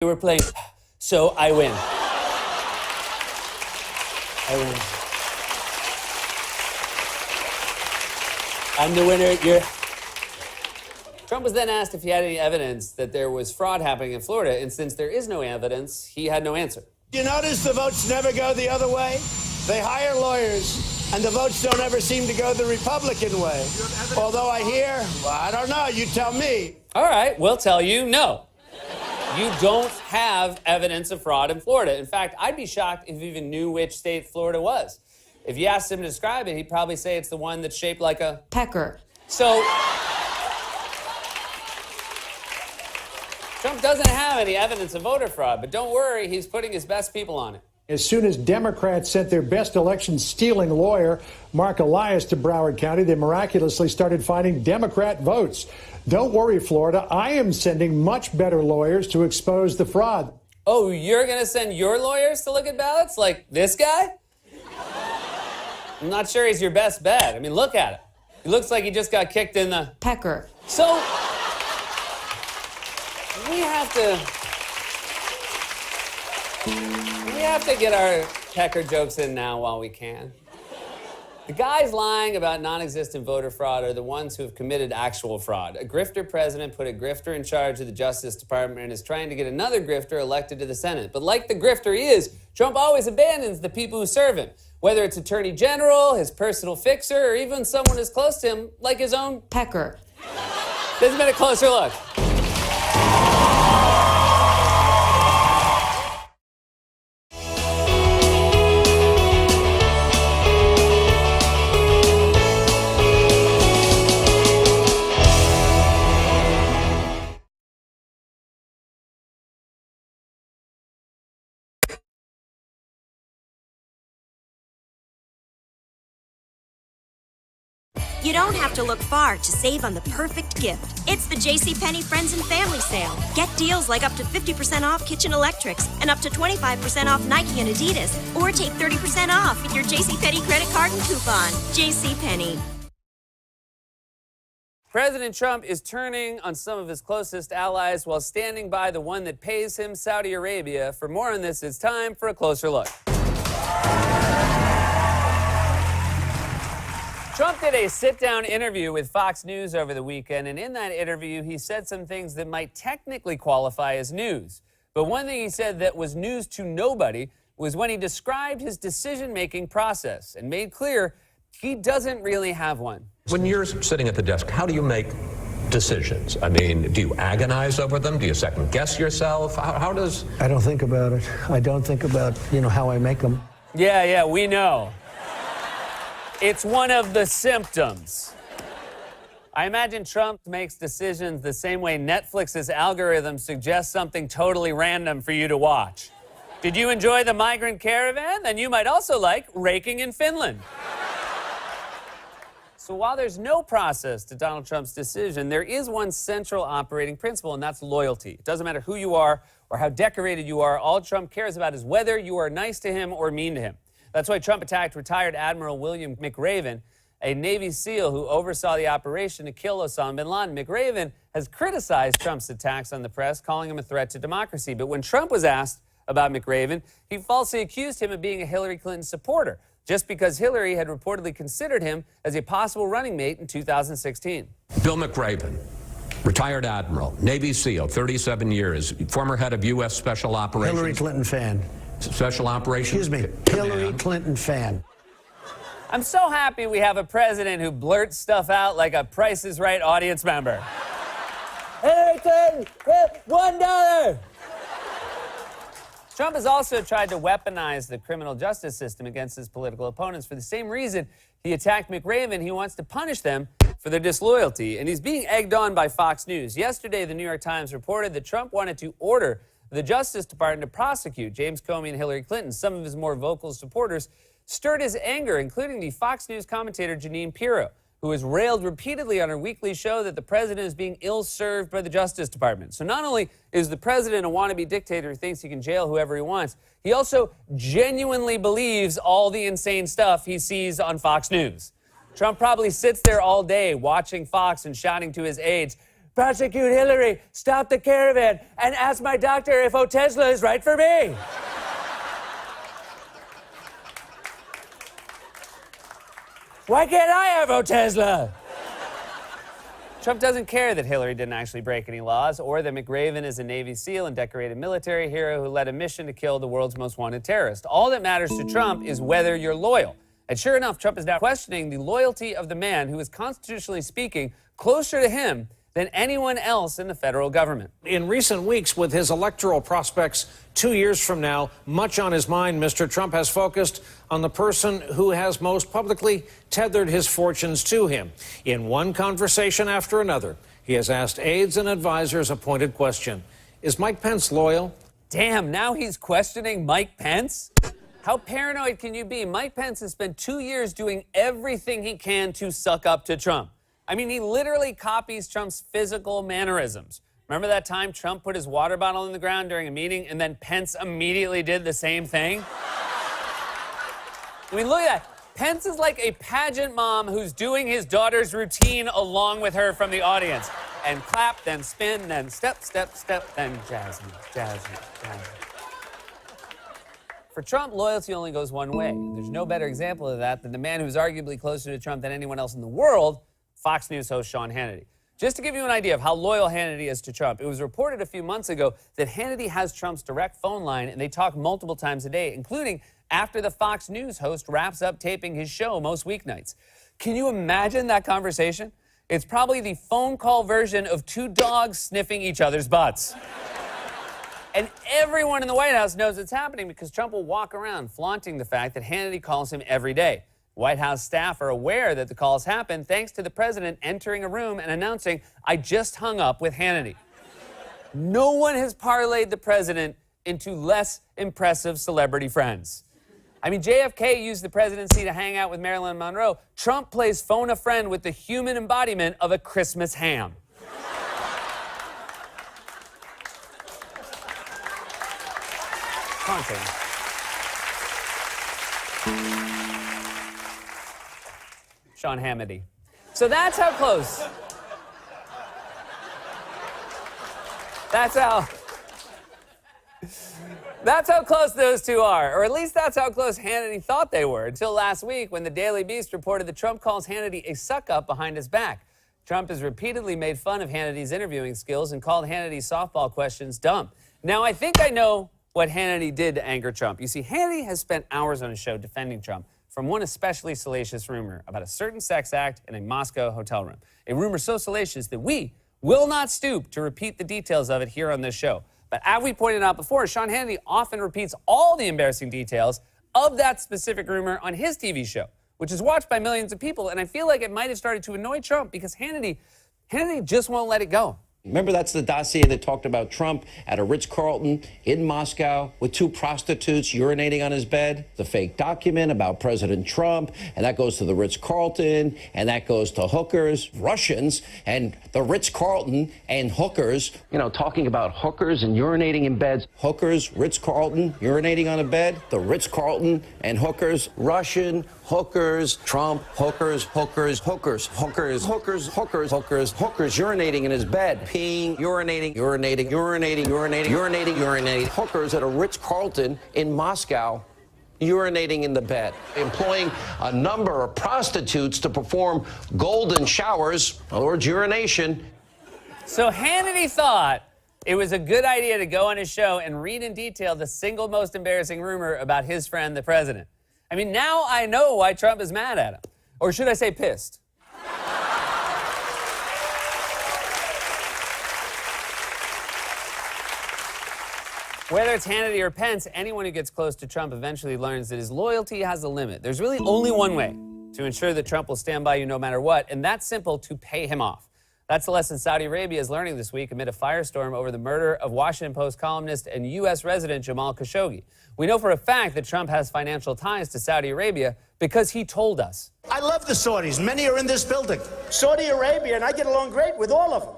We were playing, so I win. I win. I'm the winner. Trump was then asked if he had any evidence that there was fraud happening in Florida, and since there is no evidence, he had no answer. You notice the votes never go the other way? They hire lawyers, and the votes don't ever seem to go the Republican way. Although I hear, well, I don't know, you tell me. All right, we'll tell you no. You don't have evidence of fraud in Florida. In fact, I'd be shocked if you even knew which state Florida was. If you asked him to describe it, he'd probably say it's the one that's shaped like a pecker. So Trump doesn't have any evidence of voter fraud, but don't worry, he's putting his best people on it. As soon as Democrats sent their best election-stealing lawyer, Mark Elias, to Broward County, they miraculously started finding Democrat votes. Don't worry, Florida. I am sending much better lawyers to expose the fraud. Oh, you're going to send your lawyers to look at ballots? Like this guy? I'm not sure he's your best bet. I mean, look at it. He looks like he just got kicked in the pecker. So we have to get our pecker jokes in now while we can. The guys lying about non-existent voter fraud are the ones who have committed actual fraud. A grifter president put a grifter in charge of the Justice Department and is trying to get another grifter elected to the Senate. But like the grifter he is, Trump always abandons the people who serve him, whether it's Attorney General, his personal fixer, or even someone as close to him like his own pecker. This has been a closer look. You don't have to look far to save on the perfect gift. It's the JCPenney Friends and Family Sale. Get deals like up to 50% off kitchen electrics and up to 25% off Nike and Adidas. Or take 30% off with your JCPenney credit card and coupon. JCPenney. President Trump is turning on some of his closest allies while standing by the one that pays him, Saudi Arabia. For more on this, it's time for a closer look. Trump did a sit-down interview with Fox News over the weekend, and in that interview, he said some things that might technically qualify as news. But one thing he said that was news to nobody was when he described his decision-making process and made clear he doesn't really have one. When you're sitting at the desk, how do you make decisions? I mean, do you agonize over them? Do you second-guess yourself? How does... I don't think about it. I don't think about, how I make them. Yeah, we know. It's one of the symptoms. I imagine Trump makes decisions the same way Netflix's algorithm suggests something totally random for you to watch. Did you enjoy The Migrant Caravan? Then you might also like Raking in Finland. So while there's no process to Donald Trump's decision, there is one central operating principle, and that's loyalty. It doesn't matter who you are or how decorated you are. All Trump cares about is whether you are nice to him or mean to him. That's why Trump attacked retired Admiral William McRaven, a Navy SEAL who oversaw the operation to kill Osama bin Laden. McRaven has criticized Trump's attacks on the press, calling him a threat to democracy. But when Trump was asked about McRaven, he falsely accused him of being a Hillary Clinton supporter, just because Hillary had reportedly considered him as a possible running mate in 2016. Bill McRaven, retired Admiral, Navy SEAL, 37 years, former head of U.S. Special Operations. Hillary Clinton fan. Special Operations? Excuse me, Hillary Clinton fan. I'm so happy we have a president who blurts stuff out like a Price is Right audience member. Hillary Clinton, $1. Trump has also tried to weaponize the criminal justice system against his political opponents. For the same reason he attacked McRaven, he wants to punish them for their disloyalty. And he's being egged on by Fox News. Yesterday, the New York Times reported that Trump wanted to order the Justice Department to prosecute James Comey and Hillary Clinton. Some of his more vocal supporters stirred his anger, including the Fox News commentator Jeanine Pirro, who has railed repeatedly on her weekly show that the president is being ill-served by the Justice Department. So not only is the president a wannabe dictator who thinks he can jail whoever he wants, he also genuinely believes all the insane stuff he sees on Fox News. Trump probably sits there all day watching Fox and shouting to his aides, prosecute Hillary, stop the caravan, and ask my doctor if Tesla is right for me. Why can't I have Tesla? Trump doesn't care that Hillary didn't actually break any laws or that McRaven is a Navy SEAL and decorated military hero who led a mission to kill the world's most wanted terrorist. All that matters to Trump is whether you're loyal. And sure enough, Trump is now questioning the loyalty of the man who is, constitutionally speaking, closer to him than anyone else in the federal government. In recent weeks, with his electoral prospects 2 years from now much on his mind, Mr. Trump has focused on the person who has most publicly tethered his fortunes to him. In one conversation after another, he has asked aides and advisors a pointed question. Is Mike Pence loyal? Damn, now he's questioning Mike Pence? How paranoid can you be? Mike Pence has spent 2 years doing everything he can to suck up to Trump. I mean, he literally copies Trump's physical mannerisms. Remember that time Trump put his water bottle in the ground during a meeting and then Pence immediately did the same thing? I mean, look at that. Pence is like a pageant mom who's doing his daughter's routine along with her from the audience. And clap, then spin, then step, step, step, then Jasmine, Jasmine, Jasmine. For Trump, loyalty only goes one way. There's no better example of that than the man who's arguably closer to Trump than anyone else in the world, Fox News host Sean Hannity. Just to give you an idea of how loyal Hannity is to Trump, it was reported a few months ago that Hannity has Trump's direct phone line and they talk multiple times a day, including after the Fox News host wraps up taping his show most weeknights. Can you imagine that conversation? It's probably the phone call version of two dogs sniffing each other's butts. And everyone in the White House knows it's happening because Trump will walk around flaunting the fact that Hannity calls him every day. White House staff are aware that the calls happen thanks to the president entering a room and announcing, "I just hung up with Hannity." No one has parlayed the president into less impressive celebrity friends. I mean, JFK used the presidency to hang out with Marilyn Monroe. Trump plays phone a friend with the human embodiment of a Christmas ham. Come on, Sam. Sean Hannity. So that's how close. That's how close those two are. Or at least that's how close Hannity thought they were until last week when the Daily Beast reported that Trump calls Hannity a suck-up behind his back. Trump has repeatedly made fun of Hannity's interviewing skills and called Hannity's softball questions dumb. Now, I think I know what Hannity did to anger Trump. You see, Hannity has spent hours on his show defending Trump from one especially salacious rumor about a certain sex act in a Moscow hotel room. A rumor so salacious that we will not stoop to repeat the details of it here on this show. But as we pointed out before, Sean Hannity often repeats all the embarrassing details of that specific rumor on his TV show, which is watched by millions of people. And I feel like it might have started to annoy Trump because Hannity just won't let it go. Remember, that's the dossier that talked about Trump at a Ritz-Carlton in Moscow with two prostitutes urinating on his bed. The fake document about President Trump, and that goes to the Ritz-Carlton, and that goes to hookers, Russians, and the Ritz-Carlton and hookers, you know, talking about hookers and urinating in beds. Hookers, Ritz-Carlton, urinating on a bed, the Ritz-Carlton and hookers, Russian, hookers, Trump, hookers, hookers, hookers, hookers, hookers, hookers, hookers, hookers, urinating in his bed, peeing, urinating, urinating, urinating, urinating, urinating, urinating, hookers at a Ritz-Carlton in Moscow, urinating in the bed, employing a number of prostitutes to perform golden showers, in other words, urination. So Hannity thought it was a good idea to go on his show and read in detail the single most embarrassing rumor about his friend, the president. I mean, now I know why Trump is mad at him. Or should I say pissed? Whether it's Hannity or Pence, anyone who gets close to Trump eventually learns that his loyalty has a limit. There's really only one way to ensure that Trump will stand by you no matter what, and that's simple: to pay him off. That's the lesson Saudi Arabia is learning this week amid a firestorm over the murder of Washington Post columnist and U.S. resident Jamal Khashoggi. We know for a fact that Trump has financial ties to Saudi Arabia because he told us. I love the Saudis. Many are in this building. Saudi Arabia, and I get along great with all of them.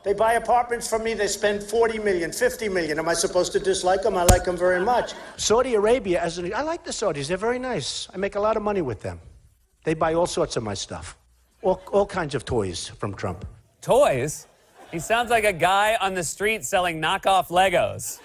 They buy apartments from me. They spend $40 million, $50 million. Am I supposed to dislike them? I like them very much. Saudi Arabia, I like the Saudis. They're very nice. I make a lot of money with them. They buy all sorts of my stuff. All kinds of toys from Trump. Toys? He sounds like a guy on the street selling knockoff Legos.